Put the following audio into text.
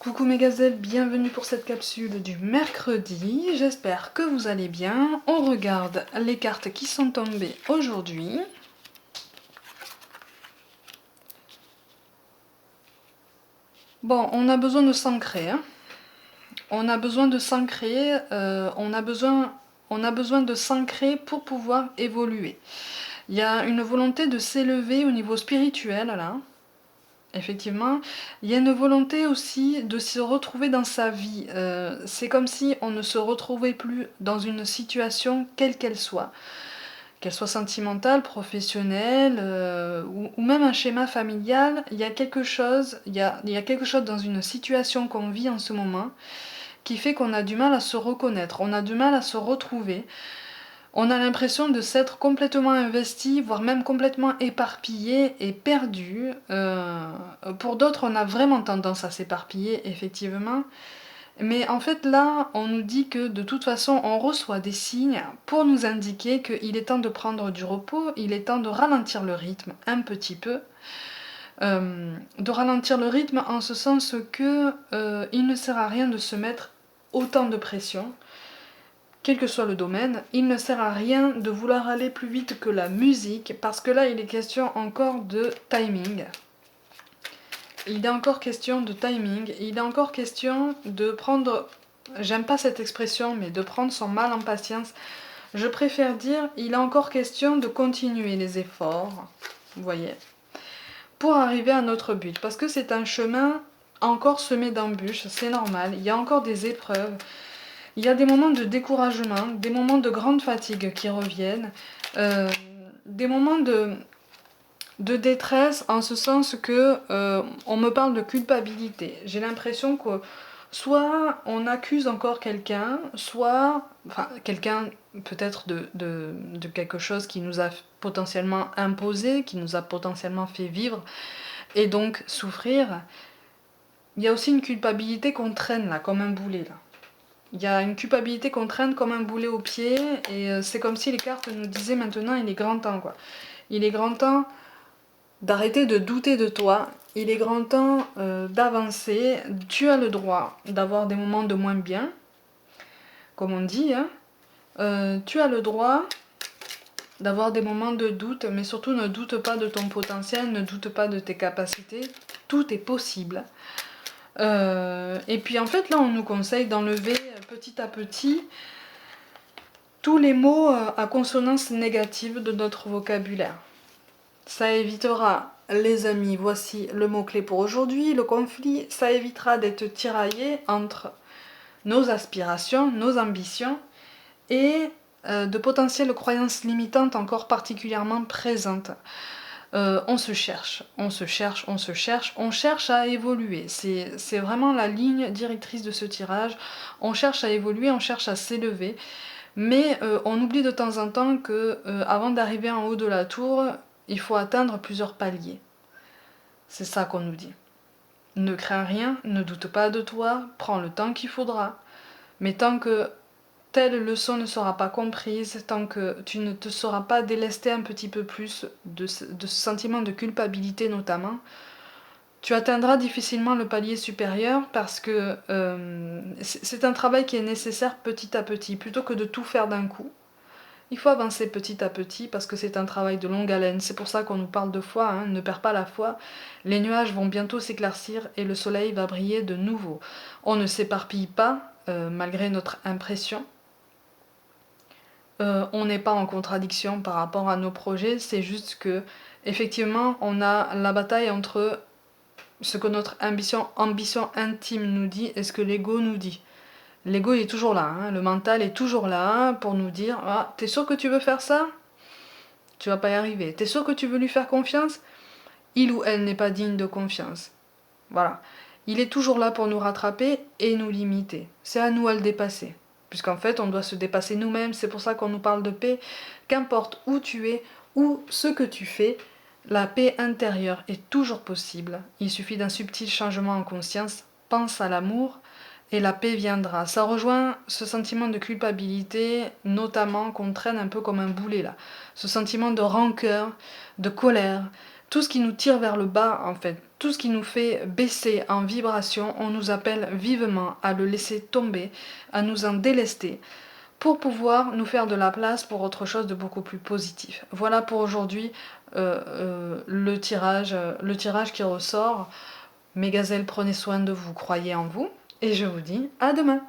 Coucou mes gazelles, bienvenue pour cette capsule du mercredi, j'espère que vous allez bien. On regarde les cartes qui sont tombées aujourd'hui. Bon, on a besoin de s'ancrer, hein. On a besoin de s'ancrer, on a besoin de s'ancrer pour pouvoir évoluer. Il y a une volonté de s'élever au niveau spirituel là. Effectivement, il y a une volonté aussi de se retrouver dans sa vie. C'est comme si on ne se retrouvait plus dans une situation quelle qu'elle soit sentimentale, professionnelle ou même un schéma familial. Il y a quelque chose, il y a quelque chose dans une situation qu'on vit en ce moment qui fait qu'on a du mal à se reconnaître, on a du mal à se retrouver. On a l'impression de s'être complètement investi, voire même complètement éparpillé et perdu. Pour d'autres, on a vraiment tendance à s'éparpiller, effectivement. Mais en fait, là, on nous dit que de toute façon, on reçoit des signes pour nous indiquer qu'il est temps de prendre du repos, il est temps de ralentir le rythme un petit peu. De ralentir le rythme en ce sens que il ne sert à rien de se mettre autant de pression. Quel que soit le domaine, il ne sert à rien de vouloir aller plus vite que la musique, parce que là, il est question encore de timing. Il est encore question de timing, il est encore question de prendre, j'aime pas cette expression, mais de prendre son mal en patience. Je préfère dire, il est encore question de continuer les efforts, vous voyez, pour arriver à notre but, parce que c'est un chemin encore semé d'embûches, c'est normal, il y a encore des épreuves. Il y a des moments de découragement, des moments de grande fatigue qui reviennent, des moments de détresse en ce sens que on me parle de culpabilité. J'ai l'impression que soit on accuse encore quelqu'un, soit enfin, quelqu'un peut-être de quelque chose qui nous a potentiellement imposé, qui nous a potentiellement fait vivre et donc souffrir. Il y a aussi une culpabilité qu'on traîne là, comme un boulet là. Il y a une culpabilité qu'on traîne comme un boulet au pied et c'est comme si les cartes nous disaient maintenant il est grand temps quoi. Il est grand temps d'arrêter de douter de toi, il est grand temps d'avancer, tu as le droit d'avoir des moments de moins bien, comme on dit, hein. Tu as le droit d'avoir des moments de doute, mais surtout ne doute pas de ton potentiel, ne doute pas de tes capacités, tout est possible. Et puis en fait là on nous conseille d'enlever petit à petit tous les mots à consonance négative de notre vocabulaire. Ça évitera les amis, voici le mot-clé pour aujourd'hui, le conflit, ça évitera d'être tiraillé entre nos aspirations, nos ambitions et de potentielles croyances limitantes encore particulièrement présentes. On se cherche, on se cherche, on se cherche, on cherche à évoluer. C'est vraiment la ligne directrice de ce tirage. On cherche à évoluer, on cherche à s'élever. Mais on oublie de temps en temps que avant d'arriver en haut de la tour, il faut atteindre plusieurs paliers. C'est ça qu'on nous dit. Ne crains rien, ne doute pas de toi, prends le temps qu'il faudra. Mais tant que telle leçon ne sera pas comprise, tant que tu ne te seras pas délesté un petit peu plus de ce sentiment de culpabilité notamment, tu atteindras difficilement le palier supérieur parce que c'est un travail qui est nécessaire petit à petit, plutôt que de tout faire d'un coup. Il faut avancer petit à petit parce que c'est un travail de longue haleine. C'est pour ça qu'on nous parle de foi, hein. Ne perds pas la foi. Les nuages vont bientôt s'éclaircir et le soleil va briller de nouveau. On ne s'éparpille pas malgré notre impression. On n'est pas en contradiction par rapport à nos projets. C'est juste que, effectivement, on a la bataille entre ce que notre ambition intime nous dit et ce que l'ego nous dit. L'ego est toujours là, hein. Le mental est toujours là pour nous dire « Ah, t'es sûr que tu veux faire ça ? Tu vas pas y arriver. T'es sûr que tu veux lui faire confiance ? Il ou elle n'est pas digne de confiance. » Voilà. Il est toujours là pour nous rattraper et nous limiter. C'est à nous à le dépasser. Puisqu'en fait, on doit se dépasser nous-mêmes. C'est pour ça qu'on nous parle de paix. Qu'importe où tu es, ou ce que tu fais, la paix intérieure est toujours possible. Il suffit d'un subtil changement en conscience. Pense à l'amour. Et la paix viendra. Ça rejoint ce sentiment de culpabilité, notamment qu'on traîne un peu comme un boulet là. Ce sentiment de rancœur, de colère, tout ce qui nous tire vers le bas en fait. tout ce qui nous fait baisser en vibration, on nous appelle vivement à le laisser tomber, à nous en délester, pour pouvoir nous faire de la place pour autre chose de beaucoup plus positif. Voilà pour aujourd'hui le tirage qui ressort. Mes gazelles, prenez soin de vous, croyez en vous, et je vous dis à demain.